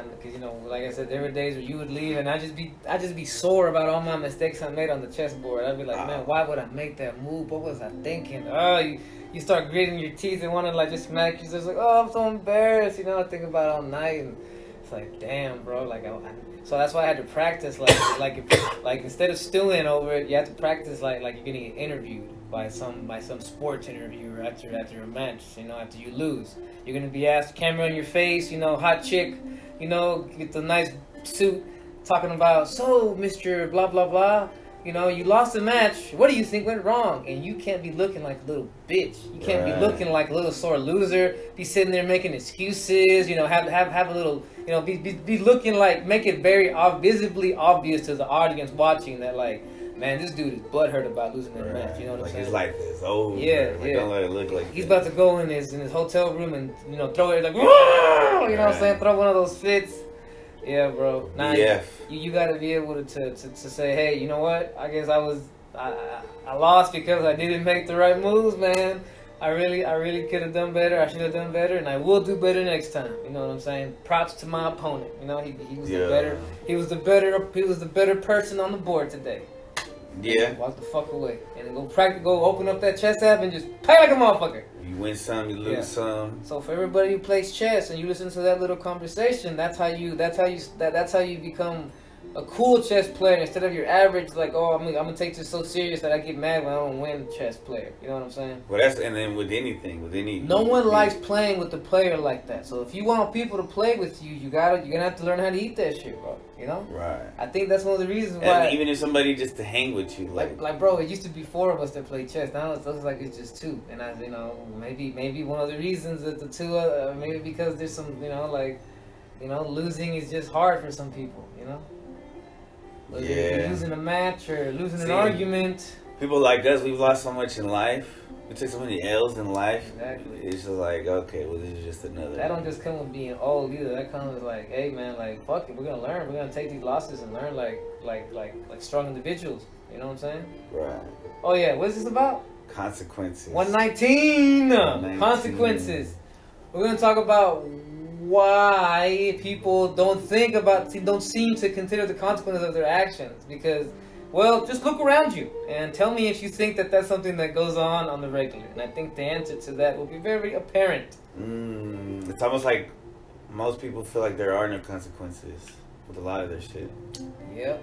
Because like I said, there were days where you would leave, and I just be sore about all my mistakes I made on the chessboard. I'd be like, man, why would I make that move? What was I thinking? Oh, you start gritting your teeth and want to like just smack you. Just like, oh, I'm so embarrassed. I think about it all night, and it's like, damn, bro. So that's why I had to practice. Like instead of stewing over it, you have to practice like you're gonna get interviewed by some sports interviewer after a match. After you lose, you're gonna be asked, camera in your face. Hot chick. Get the nice suit, talking about, so Mr. Blah blah blah. You lost the match. What do you think went wrong? And you can't be looking like a little bitch. You can't be looking like a little sore loser. Be sitting there making excuses. Have a little. Be looking like, make it very visibly obvious to the audience watching that, like, man, this dude is butthurt about losing that match. You know what I'm saying? His life is over. Yeah. Don't let it look like he's about to go in his hotel room and throw it like, whoa! You know what I'm saying? Throw one of those fits. Yeah, bro. Nah, you gotta be able to say, hey, you know what? I guess I lost because I didn't make the right moves, man. I really could have done better. I should have done better, and I will do better next time. You know what I'm saying? Props to my opponent. He was the better person on the board today. Yeah. Walk the fuck away and then go open up that chess app and just play like a motherfucker. You win some, you lose some. So for everybody who plays chess and you listen to that little conversation, that's how you become a cool chess player instead of your average, like, oh, I'm gonna take this so serious that I get mad when I don't win chess player. You know what I'm saying? Well, and then with any. No one likes playing with the player like that. So if you want people to play with you, you're gonna have to learn how to eat that shit, bro. Right. I think that's one of the reasons why. And even if somebody just to hang with you, like bro, it used to be 4 of us that play chess. Now it looks like it's just 2. And maybe one of the reasons that the 2, maybe because there's some, losing is just hard for some people. Losing a match or losing an argument. People like us, we've lost so much in life. We took so many L's in life. Exactly. It's just like, okay, well, this is just another. That don't just come with being old either. That comes with like, hey man, like, fuck it, we're gonna learn. We're gonna take these losses and learn like strong individuals. You know what I'm saying? Right. Oh yeah, what's this about? Consequences. 119. Consequences. We're gonna talk about why people don't seem to consider the consequences of their actions. Because, well, just look around you and tell me if you think that that's something that goes on the regular. And I think the answer to that will be very apparent. It's almost like most people feel like there are no consequences with a lot of their shit. Yep.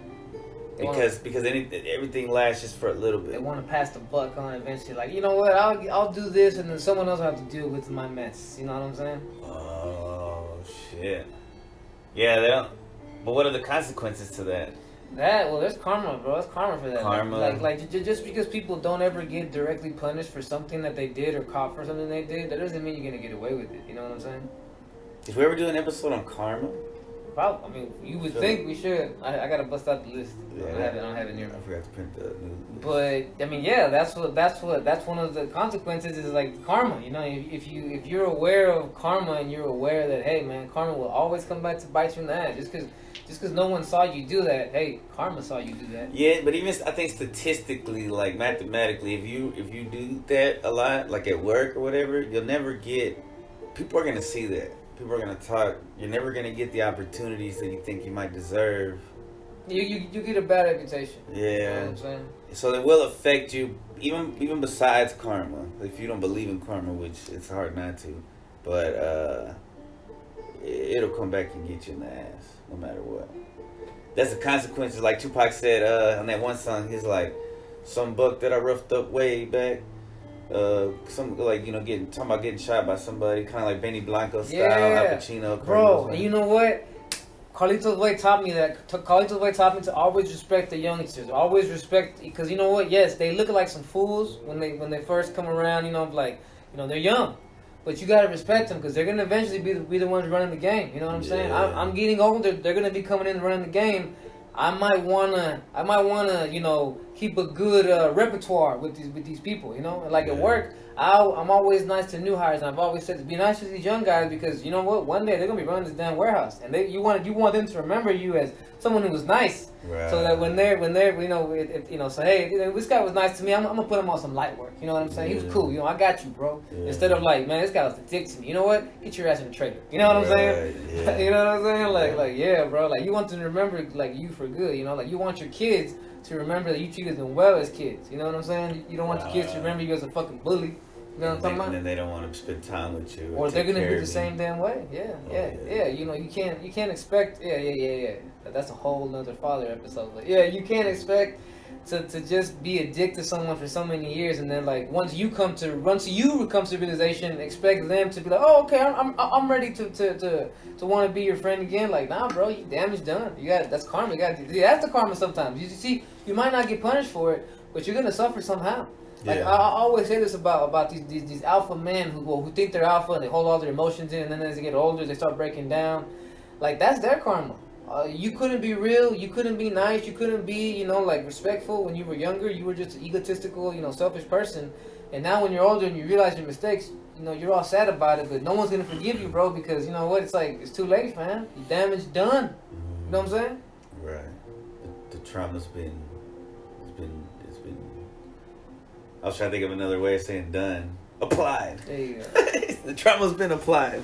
Because everything lasts just for a little bit. They want to pass the buck on eventually. Like, you know what? I'll do this, and then someone else will have to deal with my mess. You know what I'm saying? Oh shit. Yeah, they don't. But what are the consequences to that? There's karma, bro. It's karma for that. Karma. Like just because people don't ever get directly punished for something that they did or caught for something they did, that doesn't mean you're gonna get away with it. You know what I'm saying? If we ever do an episode on karma. Probably. I mean, you would think we should. I gotta bust out the list. Yeah, I don't have it near me. I forgot to print the new list. But I mean, yeah, that's one of the consequences is like karma. If you're aware of karma and you're aware that, hey man, karma will always come back to bite you in the ass. Just because no one saw you do that, hey, karma saw you do that. Yeah, but even I think statistically, like mathematically, if you do that a lot, like at work or whatever, you'll never get. People are gonna see that. People are gonna talk. You're never gonna get the opportunities that you think you might deserve. You get a bad reputation. Yeah. You know what I'm saying? So it will affect you, even besides karma. If you don't believe in karma, which it's hard not to, but it'll come back and get you in the ass, no matter what. That's the consequences. Like Tupac said on that one song, he's like, some buck that I roughed up way back. Some talking about getting shot by somebody, kind of like Benny Blanco style, Al Pacino. Bro, and you know what? Carlitos Way taught me that. Carlitos Way taught me to always respect the youngsters. Always respect, because you know what? Yes, they look like some fools when they first come around. They're young, but you gotta respect them because they're gonna eventually be the ones running the game. You know what I'm saying? I'm getting older. They're gonna be coming in and running the game. I might wanna, keep a good repertoire with these people. Like at work, I'm always nice to new hires, and I've always said to be nice to these young guys because you know what? One day they're gonna be running this damn warehouse, and you want them to remember you as someone who was nice, Right. so that when they're so hey, this guy was nice to me. I'm gonna put him on some light work. You know what I'm saying? He was cool. I got you, bro. Yeah. Instead of like, man, this guy was a dick to me. You know what? Get your ass in the trailer. You know what I'm saying? Yeah. You know what I'm saying? Like yeah, bro. Like you want them to remember like you for good. Like you want your kids to remember that you treated them well as kids. You know what I'm saying? You don't want your kids to remember you as a fucking bully. You know what I'm talking about? And then they don't want to spend time with you. Or they're gonna be the same damn way. Yeah. You can't expect. Yeah. That's a whole nother father episode. But yeah, you can't expect to just be a dick to someone for so many years, and then like once you come to realization, expect them to be like, oh okay, I'm ready to want to be your friend again. Like nah, bro, you damage done. That's karma. You got that's the karma. Sometimes you see, you might not get punished for it, but you're gonna suffer somehow. Like I always say this about these alpha men who think they're alpha and they hold all their emotions in, and then as they get older they start breaking down. Like that's their karma. You couldn't be real. You couldn't be nice. You couldn't be like respectful when you were younger. You were just an egotistical, selfish person. And now when you're older and you realize your mistakes, you're all sad about it. But no one's gonna forgive you, bro, because you know what? It's like it's too late, man. The damage done. You know what I'm saying? Right. The trauma's been. I was trying to think of another way of saying done. Applied. There you go. The trauma's been applied.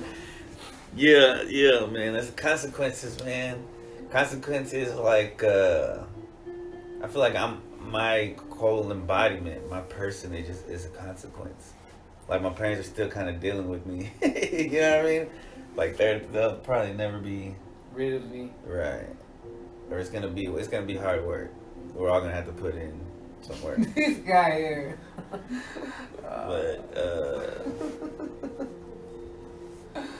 Yeah, man. That's consequences, man. Consequences, like, I feel like my whole embodiment, my person, is a consequence. Like, my parents are still kind of dealing with me. You know what I mean? Like, they'll probably never be rid of me. Right. Or it's gonna be hard work. We're all gonna have to put in somewhere. This guy here. But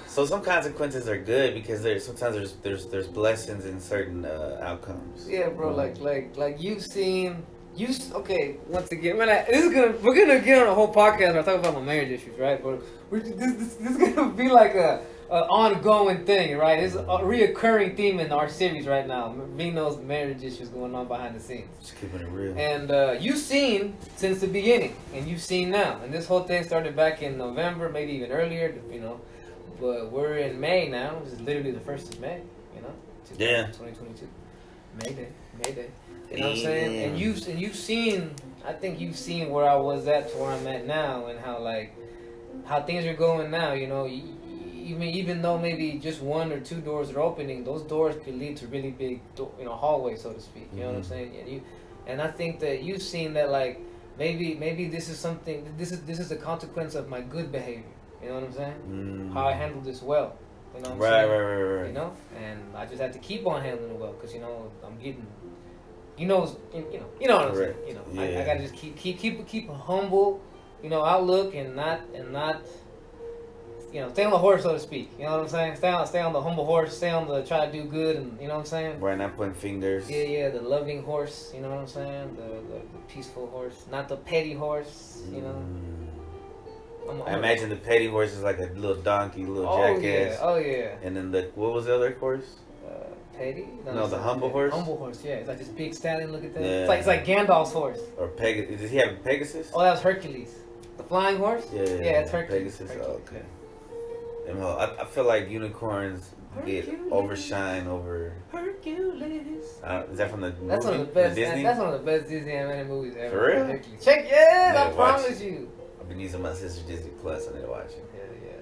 so some consequences are good because sometimes there's blessings in certain outcomes. Yeah, bro. Like you've seen. Okay, once again, we're gonna get on a whole podcast and talk about my marriage issues, right? But this is gonna be like a ongoing thing, right? It's a reoccurring theme in our series right now. Vino's marriage issues going on behind the scenes. Just keeping it real. And you've seen since the beginning, and you've seen now. And this whole thing started back in November, maybe even earlier, But we're in May now. This is literally the 1st of May, Yeah. 2022. May Day. You know what I'm saying? And you've seen. I think you've seen where I was at to where I'm at now, and how things are going now. Even though maybe just 1 or 2 doors are opening, those doors could lead to really big, hallways, so to speak. You know what I'm saying? And I think that you've seen that like maybe this is something. This is a consequence of my good behavior. You know what I'm saying? How I handle this well. You know what I'm saying? Right. And I just have to keep on handling it well because I'm getting. You know what I'm saying. I gotta just keep a humble, outlook and not stay on the horse, so to speak. You know what I'm saying? Stay on the humble horse. Stay on the try to do good, and you know what I'm saying. Right, not pointing fingers. Yeah, the loving horse. You know what I'm saying? The peaceful horse, not the petty horse. I imagine the petty horse is like a little donkey, jackass. Oh yeah. And then what was the other horse? Petty? No, the humble horse. Humble horse, yeah. It's like this big stallion. Look at that. Yeah. It's like Gandalf's horse. Or Pegasus? Does he have Pegasus? Oh, that was Hercules. The flying horse. Yeah, it's Hercules. Pegasus. Oh, okay. And I feel like unicorns get overshine over. Hercules. Is that from the movie? That's one of the best. Disney? That's one of the best Disney animated movies ever. For real? Hercules. Check, I promise watch. you. I've been using my sister's Disney Plus. I need to watch it. Yeah.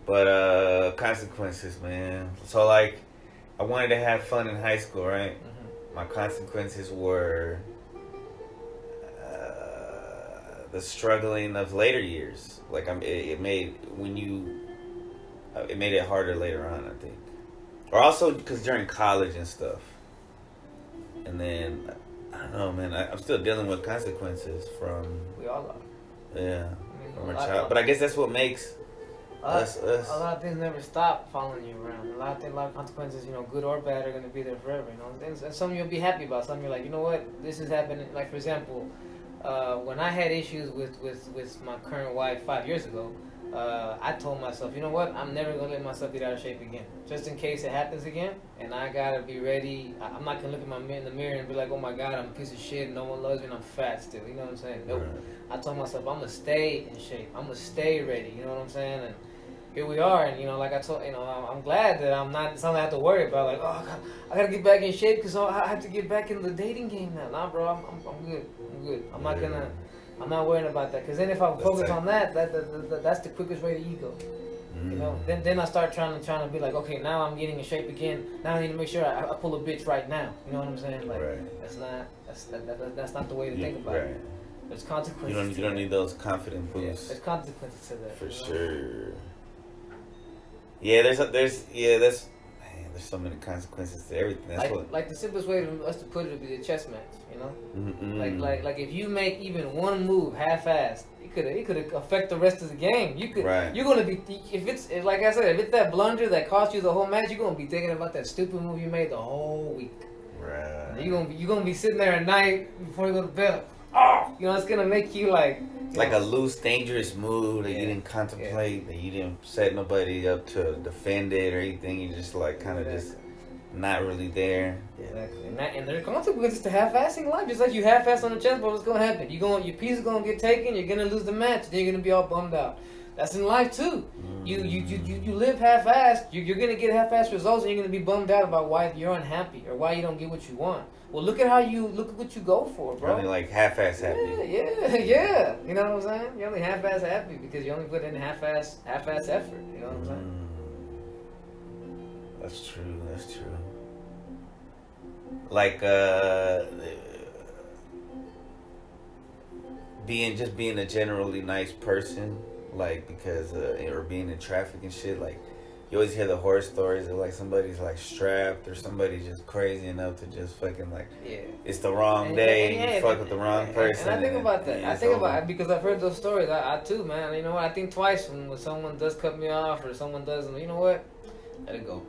But consequences, man. So like, I wanted to have fun in high school, right? Mm-hmm. My consequences were the struggling of later years. Like it made it harder later on, I think. Or also because during college and stuff. And then I don't know, man. I'm still dealing with consequences from. We all are. Yeah, from a child. But I guess that's what makes. Us. A lot of things never stop following you around. A lot of consequences, good or bad, are going to be there forever. And some you'll be happy about. Some you're like, you know what, this is happening. Like for example, when I had issues with my current wife 5 years ago, I told myself, you know what? I'm never gonna let myself get out of shape again, just in case it happens again. And I gotta be ready. I'm not gonna look at in the mirror and be like, oh my god, I'm a piece of shit. No one loves me, and I'm fat still. You know what I'm saying? Nope. Right. I told myself I'm gonna stay in shape. I'm gonna stay ready. You know what I'm saying? And here we are. And like I told, I'm glad that I'm not something I have to worry about. Like, oh, I gotta get back in shape because I have to get back in the dating game now. Nah, bro, I'm good. I'm good. I'm not worrying about that, because then if I focus on that's the quickest way to ego. Then I start trying to be like, okay, now I'm getting in shape again. Now I need to make sure I pull a bitch right now. You know what I'm saying? Like, that's not the way to think about it. There's consequences. You don't need those confident boosts. There's consequences to that. For sure. Yeah, there's so many consequences to everything. That's like the simplest way for us to put it would be a chess match, Like if you make even one move half-assed, it could affect the rest of the game. You're gonna be, if like I said, if it's that blunder that cost you the whole match, you're gonna be thinking about that stupid move you made the whole week. Right. You're gonna be sitting there at night before you go to bed. Oh, it's gonna make you like a loose, dangerous move that you didn't contemplate, that you didn't set nobody up to defend it or anything. You just just not really there. Exactly. And there are consequences to half-assing life. Just like you half-ass on the chessboard, what's gonna happen? Your piece is gonna get taken. You're gonna lose the match. Then you're gonna be all bummed out. That's in life too. You live half-assed. You're gonna get half-assed results, and you're gonna be bummed out about why you're unhappy or why you don't get what you want. Well, look at what you go for, bro. You're only half-ass happy. Yeah. You know what I'm saying? You're only half-ass happy because you only put in half-ass effort. You know what I'm saying? That's true. Like being a generally nice person, like because or being in traffic and shit, like. You always hear the horror stories of somebody's strapped or somebody's just crazy enough to just fucking it's the wrong day and you fuck with the wrong person. And I think about that. I think about it because I've heard those stories. I too, man. You know what? I think twice when someone does cut me off or someone doesn't. You know what? Let it go.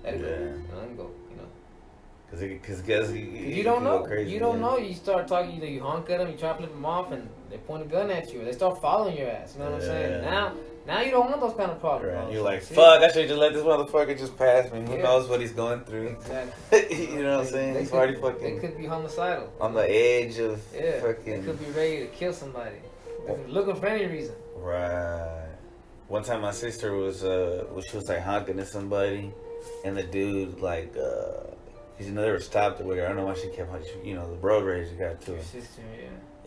Let it go. Because you don't know. Crazy, you don't know. You start talking. You honk at them. You try to flip them off, and they point a gun at you. Or they start following your ass. You know what I'm saying? Now you don't want those kind of problems. Right. You're like, fuck, I should just let this motherfucker just pass me. Who knows what he's going through? Exactly. You know what I'm saying? He's already fucking... They could be homicidal. On the edge of fucking... They could be ready to kill somebody. Looking for any reason. Right. One time my sister was, she was honking at somebody, and the dude, they were stopped or whatever. I don't know why she kept, the road rage got to her. Your sister,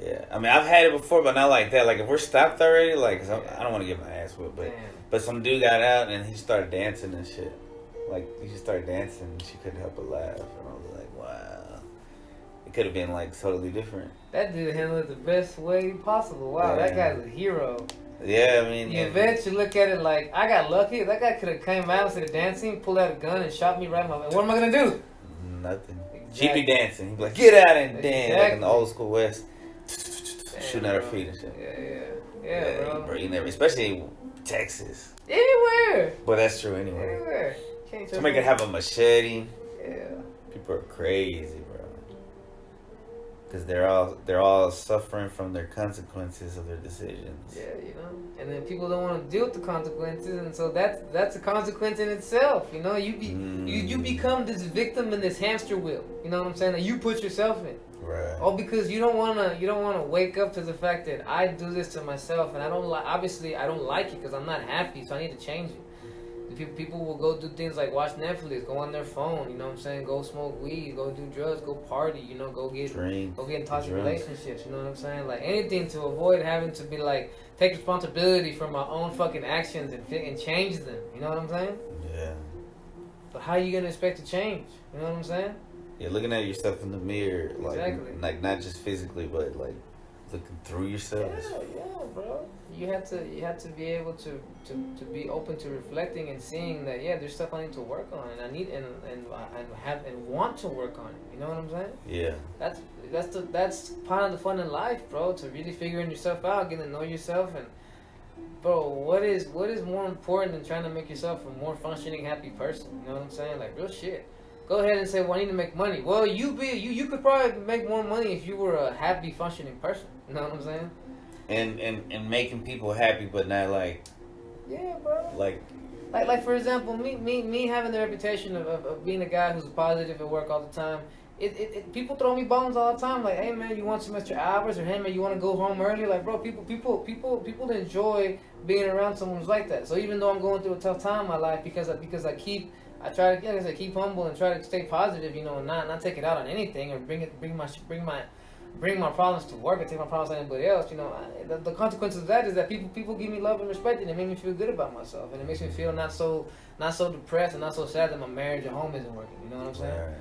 Yeah, I mean, I've had it before, but not like that. Like, if we're stopped already, cause I don't want to get my ass whipped, but some dude got out and he started dancing and shit. Like, he just started dancing and she couldn't help but laugh. And I was like, wow. It could have been, totally different. That dude handled it the best way possible. Wow, that guy's a hero. Yeah, I mean... You eventually look at it like, I got lucky. That guy could have came out instead of dancing, pulled out a gun and shot me right in my... What am I going to do? Nothing. Exactly. She'd be dancing. He'd be like, get out and dance. Like in the old school West. Shooting at her feet and shit. Yeah, bro. You never, especially Texas. Anywhere. But that's true anywhere. Anywhere. Somebody could have a machete. Yeah. People are crazy, bro. Because they're all suffering from their consequences of their decisions. Yeah, and then people don't want to deal with the consequences, and so that's a consequence in itself. You become this victim in this hamster wheel. You know what I'm saying? That you put yourself in. Right. All because you don't wanna wake up to the fact that I do this to myself, and I don't like it because I'm not happy, so I need to change it. People will go do things like watch Netflix, go on their phone, you know what I'm saying? Go smoke weed, go do drugs, go party, go get in toxic relationships, you know what I'm saying? Like anything to avoid having to be take responsibility for my own fucking actions and change them, you know what I'm saying? Yeah. But how are you gonna expect to change? You know what I'm saying? Yeah, looking at yourself in the mirror, exactly. Not just physically, but looking through yourself. Yeah, bro. You have to be able to be open to reflecting and seeing that there's stuff I need to work on and I need and want to work on it. You know what I'm saying? Yeah. That's part of the fun in life, bro. To really figuring yourself out, getting to know yourself, and bro, what is more important than trying to make yourself a more functioning, happy person? You know what I'm saying? Like real shit. Go ahead and say, well, I need to make money. Well, you could probably make more money if you were a happy, functioning person. You know what I'm saying? And making people happy, but not Yeah, bro. Like For example, me having the reputation of being a guy who's positive at work all the time. People throw me bones all the time. Like, hey man, you want some extra hours, or hey man, you want to go home early? Like, bro, people enjoy being around someone who's like that. So even though I'm going through a tough time in my life, because I try to, like I said, keep humble and try to stay positive, you know, and not take it out on anything or bring my problems to work and take my problems on anybody else. You know, the consequences of that is that people give me love and respect, and it makes me feel good about myself, and it makes me feel not so depressed and not so sad that my marriage at home isn't working. You know what I'm saying? Right.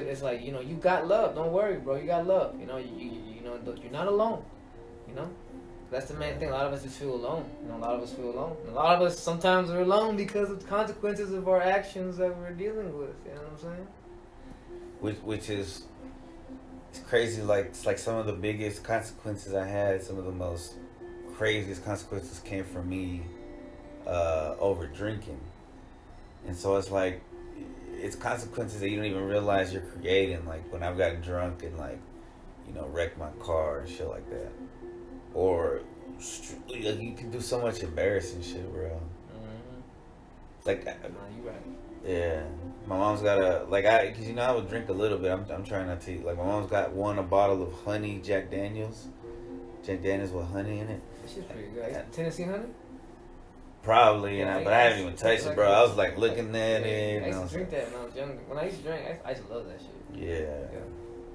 It's like, you know, you got love. Don't worry, bro. You got love. You know, you know, you're not alone. You know, that's the main thing. A lot of us just feel alone. You know, a lot of us feel alone. And a lot of us sometimes are alone because of the consequences of our actions that we're dealing with. You know what I'm saying? Which is. It's crazy, like it's like some of the biggest consequences I had, some of the most craziest consequences came from me over drinking. And so it's like, it's consequences that you don't even realize you're creating, like when I've gotten drunk and like, you know, wrecked my car and shit like that. Or you can do so much embarrassing shit, bro. Mm-hmm. Like, nah, you right. Yeah, my mom's got cause you know I would drink a little bit. I'm trying not to. Like my mom's got a bottle of honey Jack Daniels with honey in it. This shit's pretty good. Tennessee honey? Probably, yeah, but I haven't even tasted it, bro. I was like looking at it. I used to drink that when I was younger. When I used to drink, I used to love that shit. Yeah.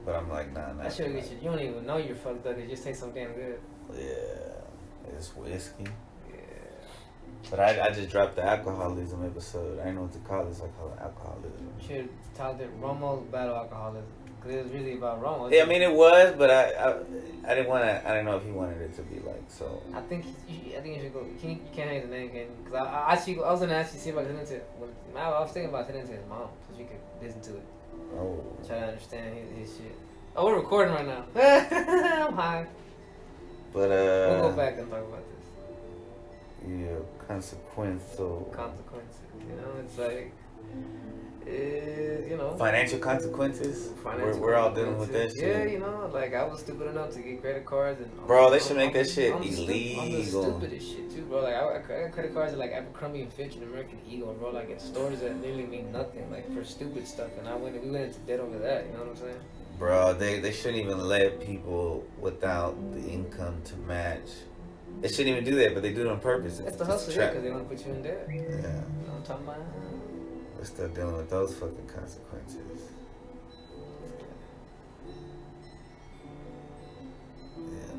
But I'm like, nah. That shit get you. You don't even know you're fucked up. It just tastes so damn good. Yeah, it's whiskey. But I just dropped the alcoholism episode. I didn't know what to call this. I call it alcoholism. You should titled it Romo's Battle Alcoholism. Because it was really about Romo. Yeah, I mean, it was, but I didn't want to. I didn't know if he wanted it to be like so. I think you should go. You can't hate the name, can you? Because I was going to ask you, see if I could send it to. I was thinking about sending it to his mom so she could listen to it. Oh. Try to understand his shit. Oh, we're recording right now. I'm high. But, we'll go back and talk about this. Yeah, consequences. You know, it's like, you know. Financial consequences. We're all dealing with that shit. Yeah, you know, like I was stupid enough to get credit cards and. Bro, they should make that shit illegal. I'm the stupidest shit too, bro. Like I got credit cards at like Abercrombie and Fitch and American Eagle, bro. Like at stores that literally mean nothing, like for stupid stuff. And we went into debt over that. You know what I'm saying? Bro, they shouldn't even let people without the income to match. They shouldn't even do that, but they do it on purpose. That's the hustle here, because they want to put you in debt. Yeah. You know what I'm talking about? We're still dealing with those fucking consequences. Yeah,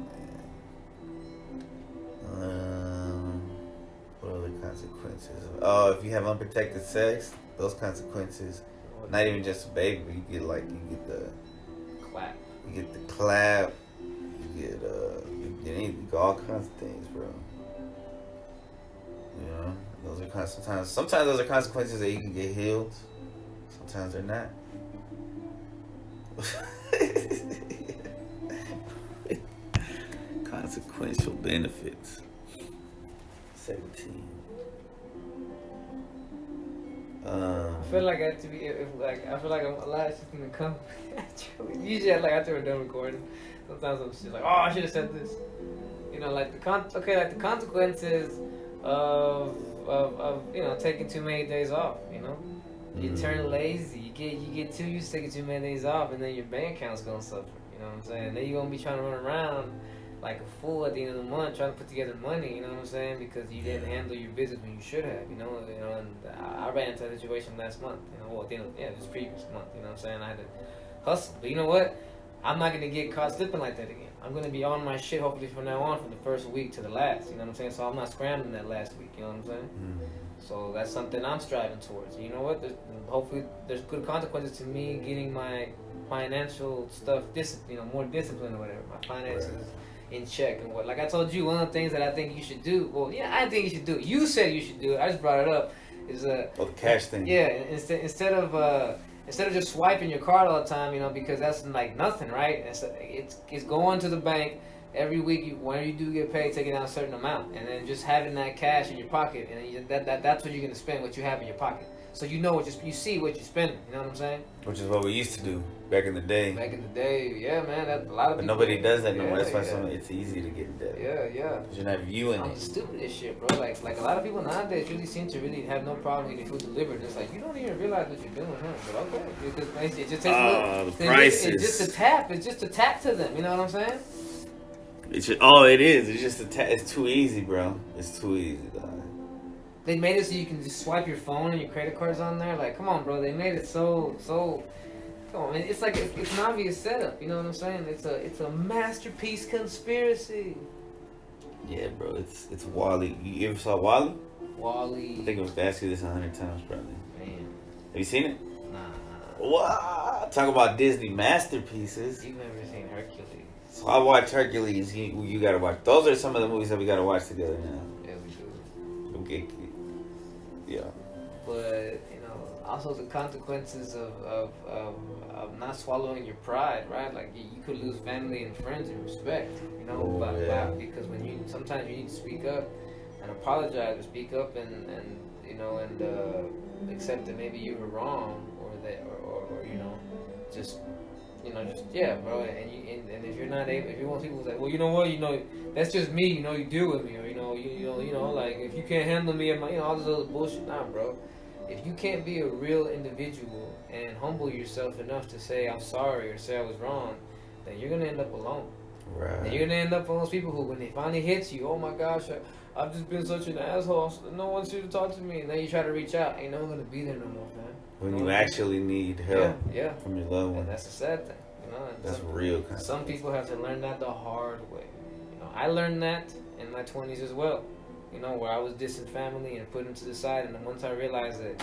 man. What other consequences? Oh, if you have unprotected sex, those consequences, not even just a baby, but you get the clap. You get the clap. You get all kinds of things, bro. You know, those are sometimes those are consequences that you can get healed. Sometimes they're not. Consequential benefits. 17. I feel like I have to be I feel like a lot of shit's gonna come. Usually, after we're done recording, sometimes I'm just like, oh, I should have said this. You know, like the consequences of you know taking too many days off. You know, you turn lazy. You get too used to taking too many days off, and then your bank account's gonna suffer. You know what I'm saying? Then you're gonna be trying to run around like a fool at the end of the month trying to put together money, you know what I'm saying? Because you didn't handle your business when you should have, you know. And I ran into a situation last month, you know, at the end of this previous month, you know what I'm saying? I had to hustle, but you know what? I'm not gonna get caught slipping like that again. I'm gonna be on my shit hopefully from now on, from the first week to the last, you know what I'm saying? So I'm not scrambling that last week, you know what I'm saying? So that's something I'm striving towards. You know what? Hopefully there's good consequences to me getting my financial stuff, more disciplined or whatever. My finances. Right. In check and what, like I told you, one of the things that I think you should do. Well, yeah, I think you should do it. You said you should do it. I just brought it up. Is the cash thing. Yeah, instead of just swiping your card all the time, you know, because that's like nothing, right? It's going to the bank every week. Whenever you do get paid, taking out a certain amount, and then just having that cash in your pocket, and then that's what you're gonna spend. What you have in your pocket. so you know what you see what you're spending. You know what I'm saying? Which is what we used to do back in the day. Back in the day, yeah, man. That a lot of But people, nobody does that no more. yeah, That's why it's easy to get in debt. Yeah. Because you're not viewing I'm it. the stupidest shit, bro. Like a lot of people nowadays really seem to really have no problem getting food delivered. It's like you don't even realize what you're doing, huh? But okay, because it just takes the prices. It's just a tap. It's just a tap to them. You know what I'm saying? It is. It's just it's too easy, bro. It's too easy, dog. They made it so you can just swipe your phone and your credit cards on there. Like, come on, bro. They made it so. Come on, man. It's like it's an obvious setup. You know what I'm saying? It's a masterpiece conspiracy. Yeah, bro. It's Wall-E. You ever saw Wall-E? Wall-E. I think I was asked you this 100 times, probably. Man. Have you seen it? Nah. What? Talk about Disney masterpieces. You've never seen Hercules. So I watched Hercules. You gotta watch. Those are some of the movies that we gotta watch together now. Yeah, we do. Okay. Yeah. But also the consequences of not swallowing your pride, right? Like you could lose family and friends and respect, because sometimes you need to speak up and apologize, or speak up and accept that maybe you were wrong, or just yeah, bro. And if you're not able, if you want people to say, well, you know what, that's just me, you deal with me, or like if you can't handle me and my, all this other bullshit, nah, bro. If you can't be a real individual and humble yourself enough to say I'm sorry or say I was wrong, then you're gonna end up alone. Right. And you're gonna end up one of those people who, when they finally hit you, oh my gosh, I've just been such an asshole. No one's here to talk to me. And then you try to reach out, ain't no one gonna be there no more, man. When you actually need help from your loved one. And that's a sad thing, That's real. Some people have to learn that the hard way. I learned that in my 20s as well. Where I was dissing family and putting them to the side, and then once I realized that,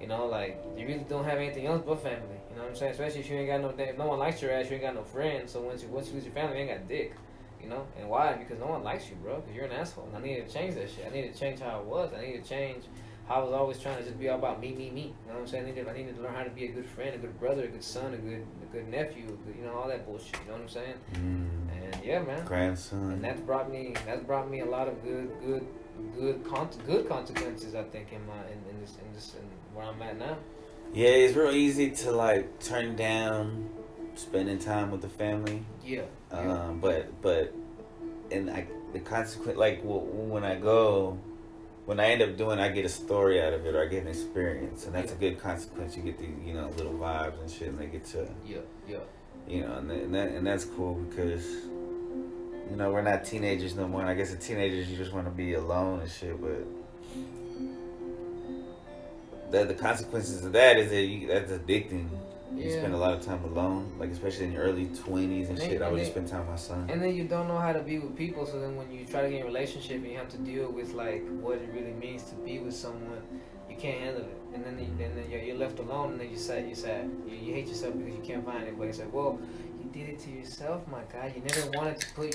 like you really don't have anything else but family. You know what I'm saying? Especially if you ain't got if no one likes your ass, you ain't got no friends. So once you lose your family, you ain't got dick. And why? Because no one likes you, bro. Because you're an asshole. And I needed to change that shit. I needed to change how I was. I needed to change how I was always trying to just be all about me. You know what I'm saying? I needed to learn how to be a good friend, a good brother, a good son, a good nephew, all that bullshit. You know what I'm saying? And yeah, man. Grandson. And that's brought me a lot of good consequences, I think, in where I'm at now. Yeah, it's real easy to like turn down spending time with the family. Yeah. But the consequence, like when I end up doing, I get a story out of it, or I get an experience, and that's a good consequence. You get these, little vibes and shit, and they get to. Yeah. And that's cool because. We're not teenagers no more, and I guess the teenagers, you just want to be alone and shit, but the consequences of that is that's addicting. You spend a lot of time alone, like especially in your early 20s and shit. I would just spend time with my son. And then you don't know how to be with people, so then when you try to get in a relationship and you have to deal with like what it really means to be with someone, you can't handle it. And then you're left alone, and then you're sad. You hate yourself because you can't find anybody. It's like, well, you did it to yourself, my guy. You never wanted to put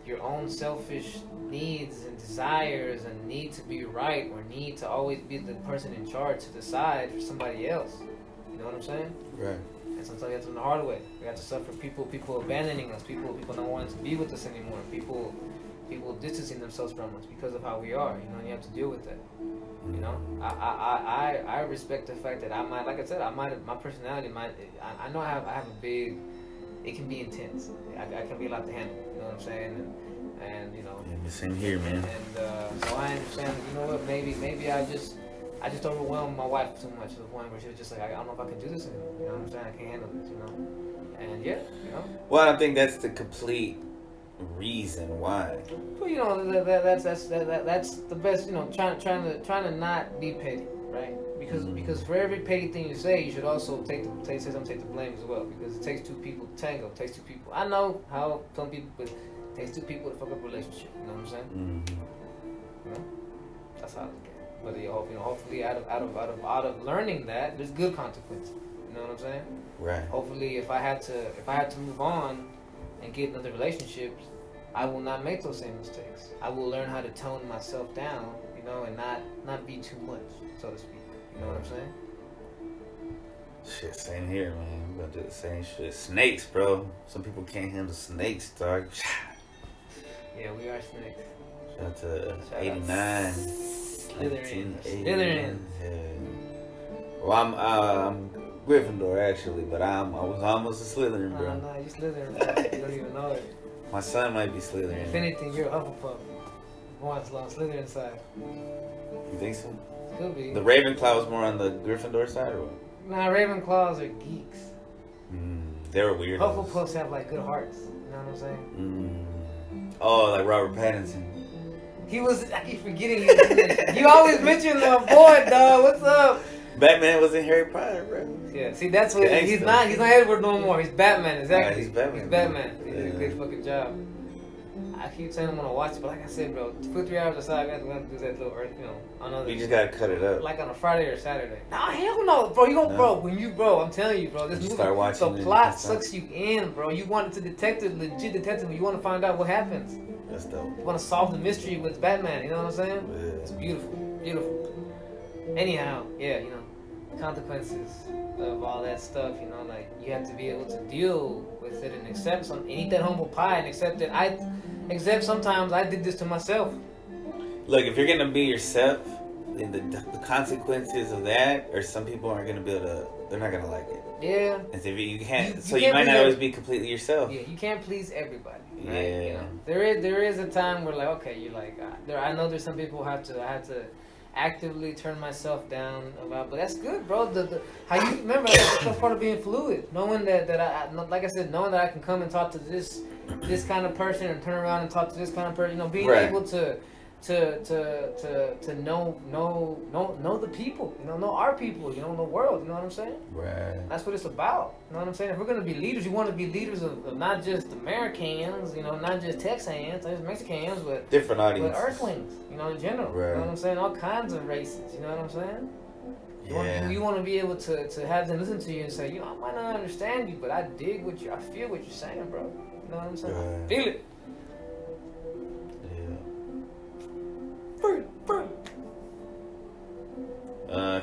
your own selfish needs and desires and need to be right or need to always be the person in charge to decide for somebody else. You know what I'm saying? Right. And sometimes we have to learn the hard way. We have to suffer people abandoning us, people not wanting to be with us anymore, people distancing themselves from us because of how we are. And you have to deal with that. I respect the fact that my personality might, I know I have a big, it can be intense. I can be a lot to handle. You know what I'm saying? And Yeah, the same here, man. And so I understand. What? Maybe I just overwhelmed my wife too much to the point where she was just like, I don't know if I can do this anymore. You know what I'm saying? I can't handle this. And yeah, Well, I think that's the complete reason why. Well, that's the best. Trying to not be petty, right? Because for every petty thing you say, you should also take the blame as well. Because it takes two people to tango. It takes two people. I know how some people, but it takes two people to fuck up a relationship. You know what I'm saying? Mm-hmm. That's how I look at it. But hopefully, out of learning that, there's good consequences. You know what I'm saying? Right. Hopefully, if I had to move on and get another relationship, I will not make those same mistakes. I will learn how to tone myself down, and not be too much, so to speak. You know what I'm saying? Shit, same here, man. We're gonna do the same shit. Snakes, bro. Some people can't handle snakes, dog. Yeah, we are snakes. Shout out to 89. Slytherin. Yeah. Well, I'm Gryffindor actually, but I was almost a Slytherin, bro. Nah, you Slytherin, bro. You don't even know it. My son might be Slytherin. If anything, you're a Hufflepuff. More on Slytherin side. You think so? Could be. The Ravenclaw was more on the Gryffindor side, or what? Nah, Ravenclaws are geeks. They were weird. Hufflepuffs have like good hearts. You know what I'm saying? Oh, like Robert Pattinson. He was. I keep forgetting. You always mention the boy, dog. What's up? Batman was in Harry Potter, bro. Yeah. See, that's what Gangsta. he's not. He's not Edward no more. He's Batman. Exactly. He's Batman. He's Batman. He did a Yeah. good fucking job. I keep saying I'm gonna watch it, but like I said, bro, put 3 hours aside. I got to do that little, another. You just gotta cut it up. Like on a Friday or Saturday. Nah, hell no, bro. You don't, bro. I'm telling you, bro. This You movie, start watching the it, plot you start- sucks you in, bro. You want it to legit detective, but you want to find out what happens. That's dope. You want to solve the mystery with Batman. You know what I'm saying? Yeah. It's beautiful, beautiful. Anyhow, yeah, consequences of all that stuff. Like you have to be able to deal with it and accept and eat that humble pie and accept that Except sometimes I did this to myself. Look, if you're gonna be yourself, then the consequences of that, or some people aren't gonna be able to. They're not gonna like it. Yeah. And so you can't. You So you can't might be not there. always be completely yourself. Yeah, you can't please everybody. Right? Yeah. There is a time where like, okay, you're like, I know there's some people I have to actively turn myself down about, but that's good, bro. How you remember that's part of being fluid, knowing that I like I said, knowing that I can come and talk to this kind of person and turn around and talk to this kind of person. Being Right. able to know the people, know our people, know the world. You know what I'm saying? Right. That's what it's about. You know what I'm saying? If we're gonna be leaders, you want to be leaders of not just Americans, not just Texans, not just Mexicans, but Different audience. Earthlings, in general. Right. You know what I'm saying? All kinds of races. You know what I'm saying? Yeah. You want to be able to have them listen to you and say, I might not understand you, but I dig I feel what you're saying, bro. You know what I'm saying? Right. Feel it.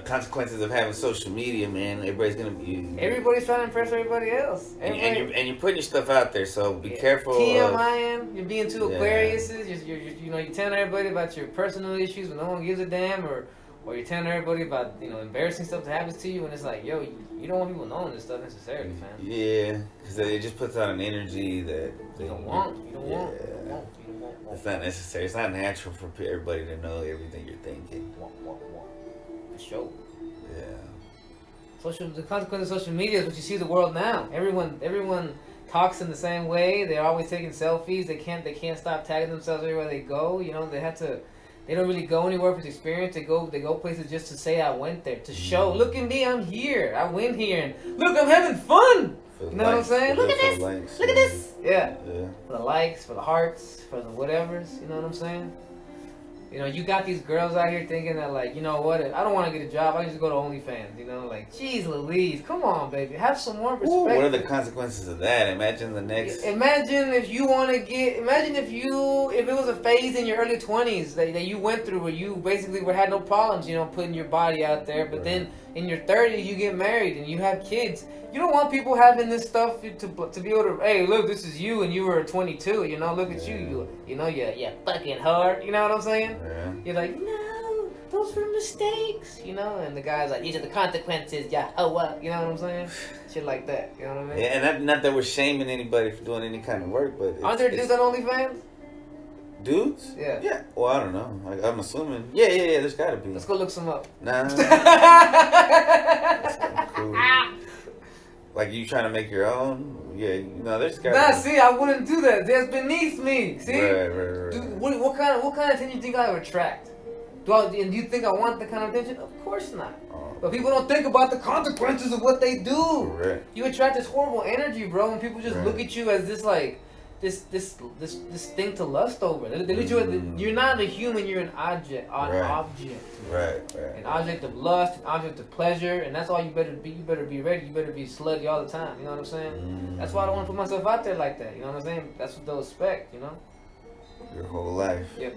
Consequences of having social media, man. Everybody's trying to impress everybody else. and you're putting your stuff out there, so be careful. TMI, you're being too Yeah. Aquariuses. You're telling everybody about your personal issues when no one gives a damn, or you're telling everybody about embarrassing stuff that happens to you, and it's like, yo, you don't want people knowing this stuff necessarily, fam. Yeah, because it just puts out an energy that You don't want. It's not necessary. It's not natural for everybody to know everything you're thinking. Want. For sure. Yeah. The consequence of social media is what you see the world now. Everyone talks in the same way. They're always taking selfies. They can't stop tagging themselves everywhere they go. They don't really go anywhere for the experience. They go places just to say I went there, to show, look at me, I'm here. I went here, and look, I'm having fun. You know what I'm saying? Look at this. Look at this. Yeah. For the likes, for the hearts, for the whatevers. You know what I'm saying? You got these girls out here thinking that, like, you know what? If I don't want to get a job, I can just go to OnlyFans. Like, geez Louise, come on, baby. Have some more respect. Ooh, what are the consequences of that? Imagine the next... Imagine if you want to get... Imagine if it was a phase in your early 20s that you went through where you basically had no problems, putting your body out there. But then in your 30s, you get married and you have kids. You don't want people having this stuff to be able to, hey, look, this is you and you were 22, look at you. You're fucking hard. You know what I'm saying? Yeah. You're like, no, those were mistakes, and the guy's like, these are the consequences, yeah, oh what, you know what I'm saying? Shit like that, you know what I mean? Yeah, and not that we're shaming anybody for doing any kind of work, but... Aren't there dudes on OnlyFans? Dudes? Yeah. Yeah. Well, I don't know. I'm assuming. Yeah, there's gotta be. Let's go look some up. Nah. That's cool. Like, you trying to make your own? Yeah, there's gotta be. See, I wouldn't do that. That's beneath me. See? Right. Dude, what kind of attention do you think I would attract? Do you think I want that kind of attention? Of course not. But people don't think about the consequences of what they do. Correct. You attract this horrible energy, bro, and people just look at you as this, like, this thing to lust over. They look at you you're not a human, you're an object. Right. An object of lust, an object of pleasure, and that's all you better be. You better be ready. You better be slutty all the time. You know what I'm saying? That's why I don't want to put myself out there like that. You know what I'm saying? That's what they'll expect. Your whole life. Yep.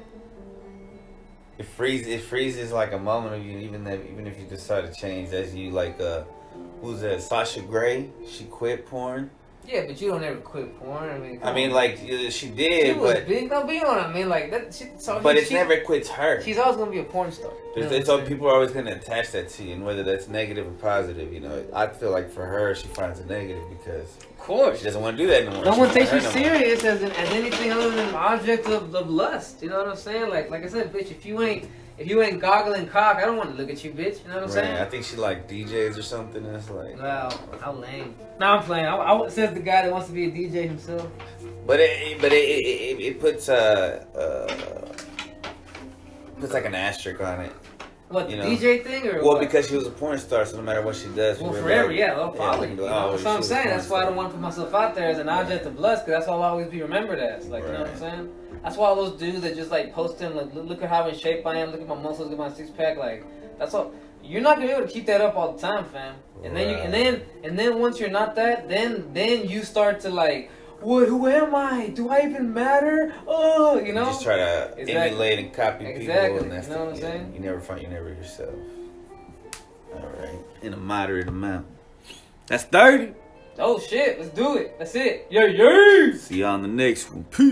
It freezes like a moment of you, even if you decide to change. As you like, who's that? Sasha Grey. She quit porn. Yeah, but you don't ever quit porn. I mean, like she did, she was but big. No, but you know what I mean. Like that. but it never quits her. She's always gonna be a porn star. It's all people are always gonna attach that to you, and whether that's negative or positive, you know. I feel like for her, she finds it negative because of course she doesn't want to do that anymore. No one takes you serious as anything other than an object of lust. You know what I'm saying? Like I said, bitch, if you ain't goggling cock, I don't want to look at you, bitch. You know what I'm saying? I think she like DJs or something. And it's like, wow, how lame. No, I'm playing. I says the guy that wants to be a DJ himself. But it puts puts like an asterisk on it. What, the DJ thing or well, what? because she was a porn star, so no matter what she does, well, forever, like, yeah, they'll follow you. That's what I'm saying. That's why I don't want to put myself out there as an object of lust, because that's all I'll always be remembered as. Like, you know what I'm saying? That's why all those dudes that just like post them, like, look at how in shape I am, look at my muscles, look at my six pack, like, that's all. You're not gonna be able to keep that up all the time, fam. And then once you're not that, then you start to like, what? Who am I? Do I even matter? Oh, you know. You just try to emulate and copy people. And that's you know what I'm saying? You never yourself. All right, in a moderate amount. That's 30. Oh shit! Let's do it. That's it. Yeah. See you on the next one. Peace.